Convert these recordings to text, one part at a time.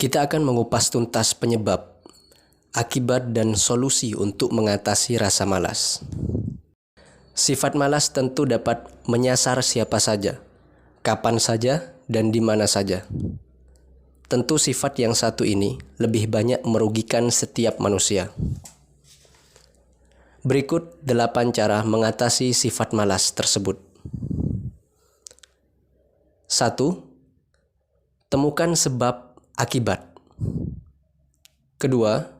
Kita akan mengupas tuntas penyebab, akibat, dan solusi untuk mengatasi rasa malas. Sifat malas tentu dapat menyasar siapa saja, kapan saja, dan di mana saja. Tentu sifat yang satu ini lebih banyak merugikan setiap manusia. Berikut 8 cara mengatasi sifat malas tersebut. 1. Temukan sebab akibat. Kedua,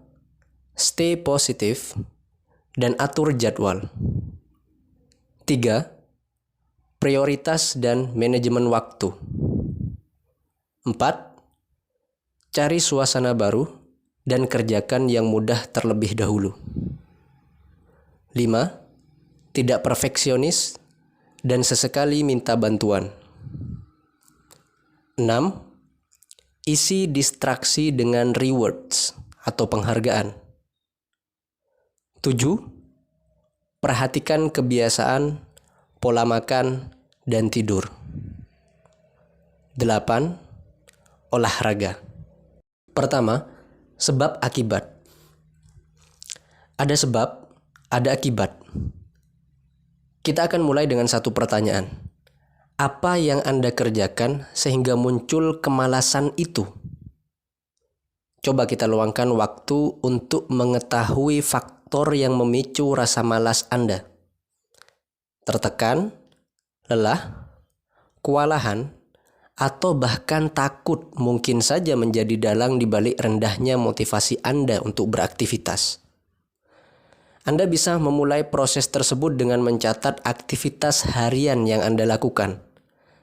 stay positif dan atur jadwal. 3. Prioritas dan manajemen waktu. 4. Cari suasana baru dan kerjakan yang mudah terlebih dahulu. 5. Tidak perfeksionis dan sesekali minta bantuan. 6. Isi distraksi dengan rewards atau penghargaan. 7. Perhatikan kebiasaan, pola makan, dan tidur. 8. Olahraga. Pertama, sebab akibat. Ada sebab, ada akibat. Kita akan mulai dengan satu pertanyaan. Apa yang Anda kerjakan sehingga muncul kemalasan itu? Coba kita luangkan waktu untuk mengetahui faktor yang memicu rasa malas Anda. Tertekan, lelah, kewalahan, atau bahkan takut mungkin saja menjadi dalang di balik rendahnya motivasi Anda untuk beraktivitas. Anda bisa memulai proses tersebut dengan mencatat aktivitas harian yang Anda lakukan,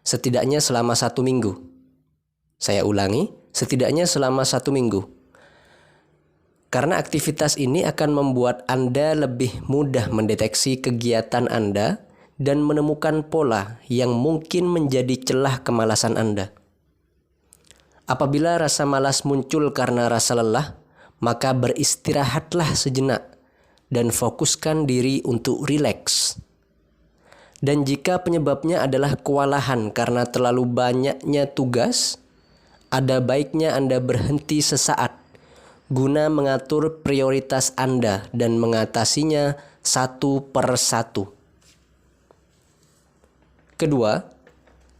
setidaknya selama 1 minggu. Saya ulangi, setidaknya selama 1 minggu. Karena aktivitas ini akan membuat Anda lebih mudah mendeteksi kegiatan Anda dan menemukan pola yang mungkin menjadi celah kemalasan Anda. Apabila rasa malas muncul karena rasa lelah, maka beristirahatlah sejenak dan fokuskan diri untuk rileks. Dan jika penyebabnya adalah kewalahan karena terlalu banyaknya tugas, ada baiknya Anda berhenti sesaat guna mengatur prioritas Anda dan mengatasinya satu per satu. Kedua,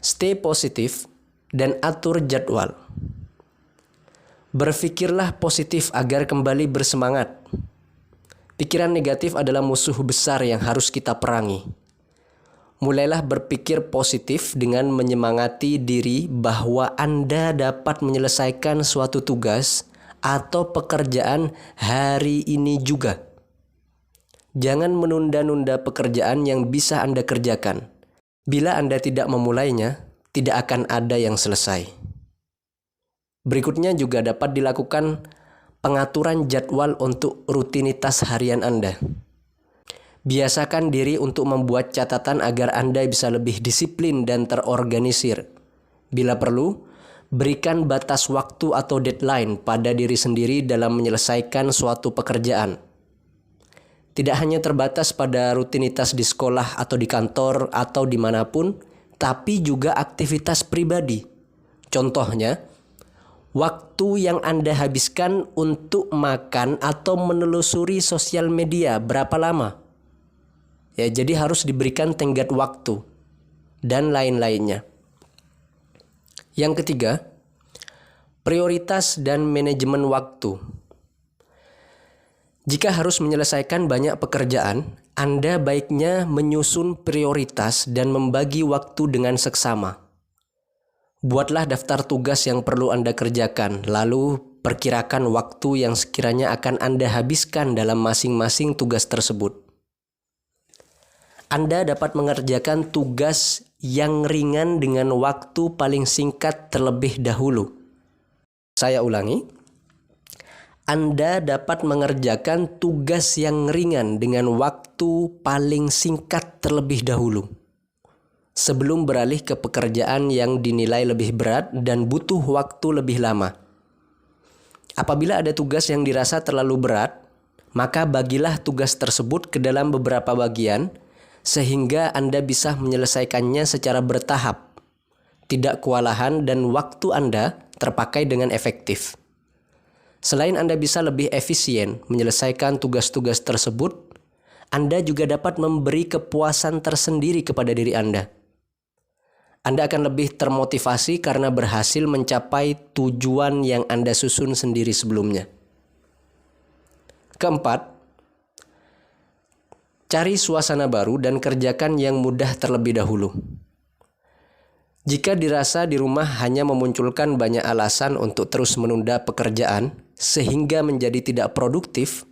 stay positif dan atur jadwal. Berpikirlah positif agar kembali bersemangat. Pikiran negatif adalah musuh besar yang harus kita perangi. Mulailah berpikir positif dengan menyemangati diri bahwa Anda dapat menyelesaikan suatu tugas atau pekerjaan hari ini juga. Jangan menunda-nunda pekerjaan yang bisa Anda kerjakan. Bila Anda tidak memulainya, tidak akan ada yang selesai. Berikutnya juga dapat dilakukan pengaturan jadwal untuk rutinitas harian Anda. Biasakan diri untuk membuat catatan agar Anda bisa lebih disiplin dan terorganisir. Bila perlu, berikan batas waktu atau deadline pada diri sendiri dalam menyelesaikan suatu pekerjaan. Tidak hanya terbatas pada rutinitas di sekolah atau di kantor atau dimanapun, tapi juga aktivitas pribadi. Contohnya, waktu yang Anda habiskan untuk makan atau menelusuri sosial media berapa lama? Ya, jadi harus diberikan tenggat waktu dan lain-lainnya. Yang ketiga, prioritas dan manajemen waktu. Jika harus menyelesaikan banyak pekerjaan, Anda baiknya menyusun prioritas dan membagi waktu dengan seksama. Buatlah daftar tugas yang perlu Anda kerjakan, lalu perkirakan waktu yang sekiranya akan Anda habiskan dalam masing-masing tugas tersebut. Anda dapat mengerjakan tugas yang ringan dengan waktu paling singkat terlebih dahulu. Saya ulangi. Anda dapat mengerjakan tugas yang ringan dengan waktu paling singkat terlebih dahulu, sebelum beralih ke pekerjaan yang dinilai lebih berat dan butuh waktu lebih lama. Apabila ada tugas yang dirasa terlalu berat, maka bagilah tugas tersebut ke dalam beberapa bagian, sehingga Anda bisa menyelesaikannya secara bertahap, tidak kewalahan dan waktu Anda terpakai dengan efektif. Selain Anda bisa lebih efisien menyelesaikan tugas-tugas tersebut, Anda juga dapat memberi kepuasan tersendiri kepada diri Anda. Anda akan lebih termotivasi karena berhasil mencapai tujuan yang Anda susun sendiri sebelumnya. Keempat, cari suasana baru dan kerjakan yang mudah terlebih dahulu. Jika dirasa di rumah hanya memunculkan banyak alasan untuk terus menunda pekerjaan sehingga menjadi tidak produktif,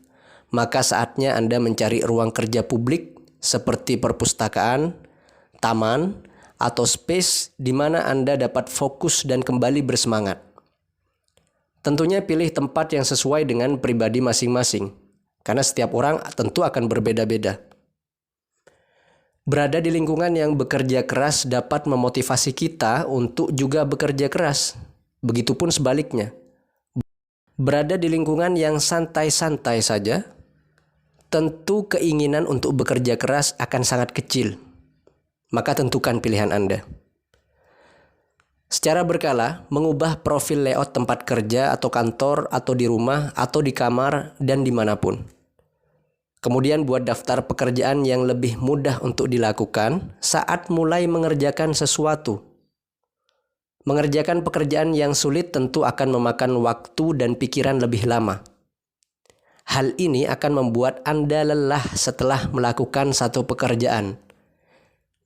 maka saatnya Anda mencari ruang kerja publik seperti perpustakaan, taman, atau space di mana Anda dapat fokus dan kembali bersemangat. Tentunya pilih tempat yang sesuai dengan pribadi masing-masing, karena setiap orang tentu akan berbeda-beda. Berada di lingkungan yang bekerja keras dapat memotivasi kita untuk juga bekerja keras. Begitupun sebaliknya. Berada di lingkungan yang santai-santai saja, tentu keinginan untuk bekerja keras akan sangat kecil. Maka tentukan pilihan Anda. Secara berkala, mengubah profil layout tempat kerja atau kantor atau di rumah atau di kamar dan dimanapun. Kemudian buat daftar pekerjaan yang lebih mudah untuk dilakukan saat mulai mengerjakan sesuatu. Mengerjakan pekerjaan yang sulit tentu akan memakan waktu dan pikiran lebih lama. Hal ini akan membuat Anda lelah setelah melakukan satu pekerjaan.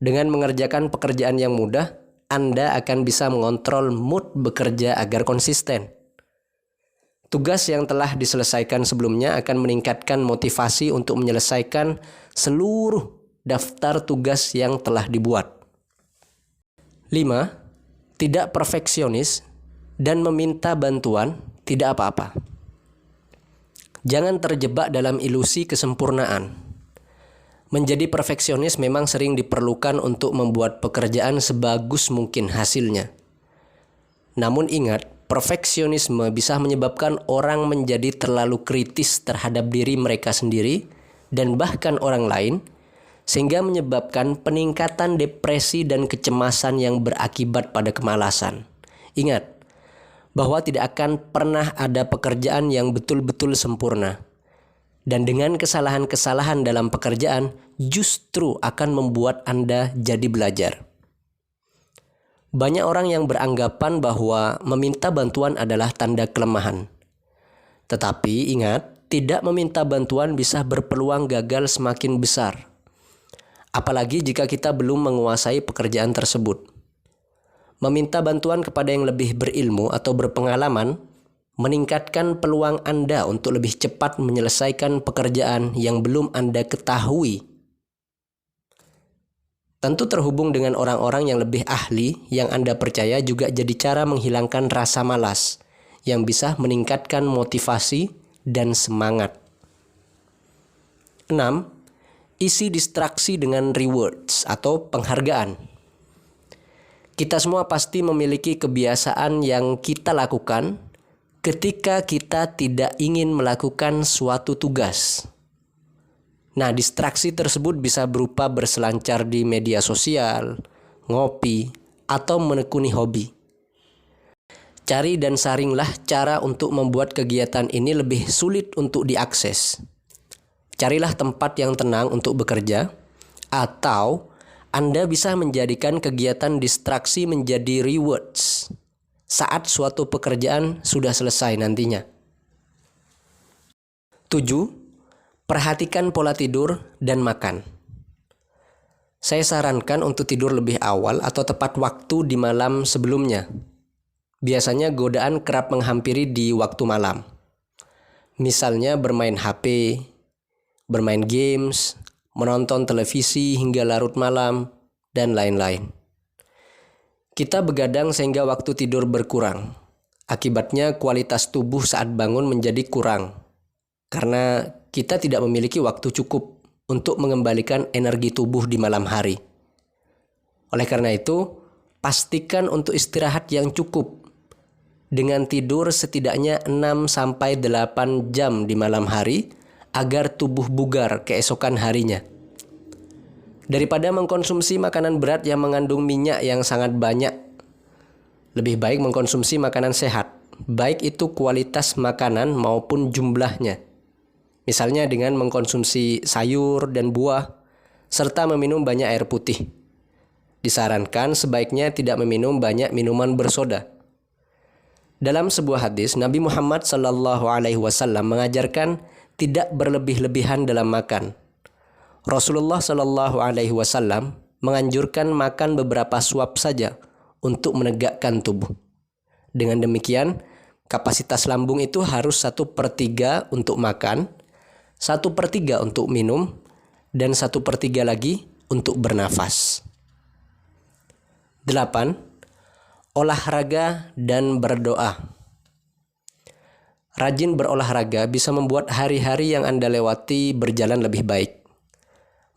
Dengan mengerjakan pekerjaan yang mudah, Anda akan bisa mengontrol mood bekerja agar konsisten. Tugas yang telah diselesaikan sebelumnya akan meningkatkan motivasi untuk menyelesaikan seluruh daftar tugas yang telah dibuat. 5. Tidak perfeksionis dan meminta bantuan tidak apa-apa. Jangan terjebak dalam ilusi kesempurnaan. Menjadi perfeksionis memang sering diperlukan untuk membuat pekerjaan sebagus mungkin hasilnya. Namun ingat, perfeksionisme bisa menyebabkan orang menjadi terlalu kritis terhadap diri mereka sendiri dan bahkan orang lain, sehingga menyebabkan peningkatan depresi dan kecemasan yang berakibat pada kemalasan. Ingat, bahwa tidak akan pernah ada pekerjaan yang betul-betul sempurna. Dan dengan kesalahan-kesalahan dalam pekerjaan justru akan membuat Anda jadi belajar. Banyak orang yang beranggapan bahwa meminta bantuan adalah tanda kelemahan. Tetapi ingat, tidak meminta bantuan bisa berpeluang gagal semakin besar. Apalagi jika kita belum menguasai pekerjaan tersebut. Meminta bantuan kepada yang lebih berilmu atau berpengalaman meningkatkan peluang Anda untuk lebih cepat menyelesaikan pekerjaan yang belum Anda ketahui. Tentu terhubung dengan orang-orang yang lebih ahli yang Anda percaya juga jadi cara menghilangkan rasa malas yang bisa meningkatkan motivasi dan semangat. 6. Isi distraksi dengan rewards atau penghargaan. Kita semua pasti memiliki kebiasaan yang kita lakukan ketika kita tidak ingin melakukan suatu tugas. Nah, distraksi tersebut bisa berupa berselancar di media sosial, ngopi, atau menekuni hobi. Cari dan saringlah cara untuk membuat kegiatan ini lebih sulit untuk diakses. Carilah tempat yang tenang untuk bekerja, atau Anda bisa menjadikan kegiatan distraksi menjadi rewards saat suatu pekerjaan sudah selesai nantinya. 7. Perhatikan pola tidur dan makan. Saya sarankan untuk tidur lebih awal atau tepat waktu di malam sebelumnya. Biasanya godaan kerap menghampiri di waktu malam. Misalnya bermain HP, bermain games, menonton televisi hingga larut malam, dan lain-lain. Kita begadang sehingga waktu tidur berkurang. Akibatnya kualitas tubuh saat bangun menjadi kurang. Karena kita tidak memiliki waktu cukup untuk mengembalikan energi tubuh di malam hari. Oleh karena itu, pastikan untuk istirahat yang cukup. Dengan tidur setidaknya 6-8 jam di malam hari agar tubuh bugar keesokan harinya. Daripada mengkonsumsi makanan berat yang mengandung minyak yang sangat banyak, lebih baik mengkonsumsi makanan sehat, baik itu kualitas makanan maupun jumlahnya. Misalnya dengan mengkonsumsi sayur dan buah, serta meminum banyak air putih. Disarankan sebaiknya tidak meminum banyak minuman bersoda. Dalam sebuah hadis, Nabi Muhammad SAW mengajarkan tidak berlebih-lebihan dalam makan. Rasulullah SAW menganjurkan makan beberapa suap saja untuk menegakkan tubuh. Dengan demikian, kapasitas lambung itu harus 1/3 untuk makan, 1/3 untuk minum, dan 1/3 lagi untuk bernafas. 8. Olahraga dan berdoa. Rajin berolahraga bisa membuat hari-hari yang Anda lewati berjalan lebih baik.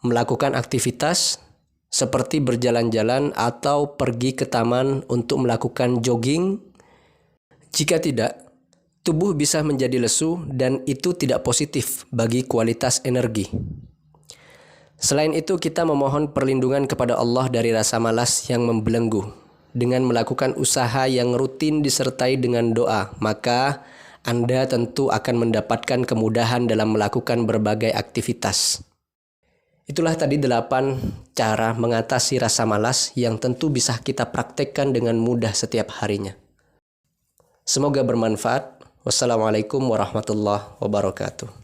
Melakukan aktivitas seperti berjalan-jalan atau pergi ke taman untuk melakukan jogging. Jika tidak, tubuh bisa menjadi lesu dan itu tidak positif bagi kualitas energi. Selain itu, kita memohon perlindungan kepada Allah dari rasa malas yang membelenggu. Dengan melakukan usaha yang rutin disertai dengan doa, maka Anda tentu akan mendapatkan kemudahan dalam melakukan berbagai aktivitas. Itulah tadi 8 cara mengatasi rasa malas yang tentu bisa kita praktekkan dengan mudah setiap harinya. Semoga bermanfaat. Wassalamualaikum warahmatullahi wabarakatuh.